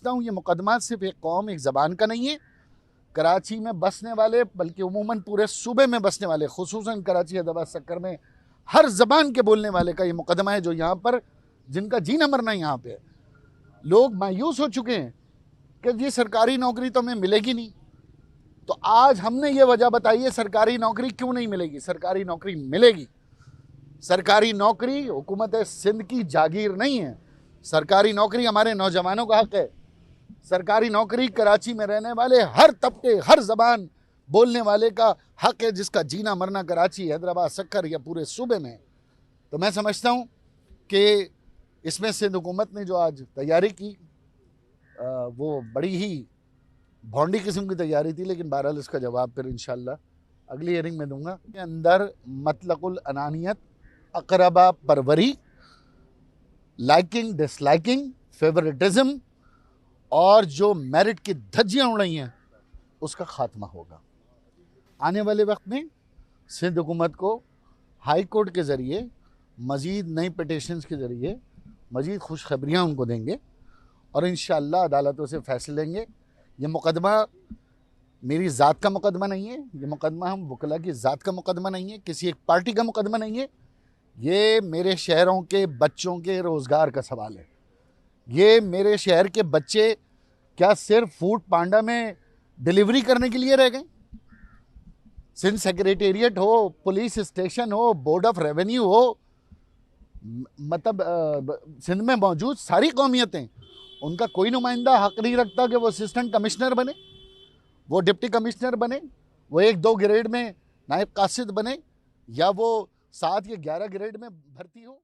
समझता हूँ ये मुकदमा सिर्फ एक कौम, एक ज़बान का नहीं है। कराची में बसने वाले, बल्कि उमूमन पूरे सूबे में बसने वाले, खुसूसन कराची हैदराबाद सक्कर में हर ज़बान के बोलने वाले का ये मुकदमा है, जो यहाँ पर जिनका जीना मरना यहाँ पे है। लोग मायूस हो चुके हैं कि ये सरकारी नौकरी तो हमें मिलेगी नहीं। तो आज हमने ये वजह बताई है सरकारी नौकरी क्यों नहीं मिलेगी। सरकारी नौकरी मिलेगी। सरकारी नौकरी हुकूमत सिंध की जागीर नहीं है। सरकारी नौकरी हमारे नौजवानों का हक है। सरकारी नौकरी कराची में रहने वाले हर तबके, हर जबान बोलने वाले का हक है, जिसका जीना मरना कराची, हैदराबाद, सक्कर या पूरे सूबे में। तो मैं समझता हूँ कि इसमें सिंध हुकूमत ने जो आज तैयारी की वो बड़ी ही भौंडी किस्म की तैयारी थी, लेकिन बहरहाल इसका जवाब फिर इंशाल्लाह अगली हियरिंग में दूंगा। के अंदर मतलकुल अनानियत, अकरबा परवरी, लाइकिंग डिसलाइकिंग, फेवरेटिज्म और जो मेरिट की धज्जियाँ उड़ रही हैं उसका खात्मा होगा। आने वाले वक्त में सिंध हुकूमत को हाई कोर्ट के ज़रिए मज़ीद नई पिटिशन्स के ज़रिए मज़ीद खुशखबरियाँ उनको देंगे और इंशाअल्लाह अदालतों से फैसले लेंगे। ये मुकदमा मेरी ज़ात का मुकदमा नहीं है, ये मुकदमा हम वकला की ज़ात का मुकदमा नहीं है, किसी एक पार्टी का मुकदमा नहीं है। ये मेरे शहरों के बच्चों के रोज़गार का सवाल है। ये मेरे शहर के बच्चे क्या सिर्फ फूड पांडा में डिलीवरी करने के लिए रह गए? सिंध सेक्रेटेरिएट हो, पुलिस स्टेशन हो, बोर्ड ऑफ रेवेन्यू हो, मतलब सिंध में मौजूद सारी कौमियतें, उनका कोई नुमाइंदा हक नहीं रखता कि वो असिस्टेंट कमिश्नर बने, वो डिप्टी कमिश्नर बने, वो 1-2 ग्रेड में नायब कासिद बने, या वो 7 या 11 ग्रेड में भर्ती हो।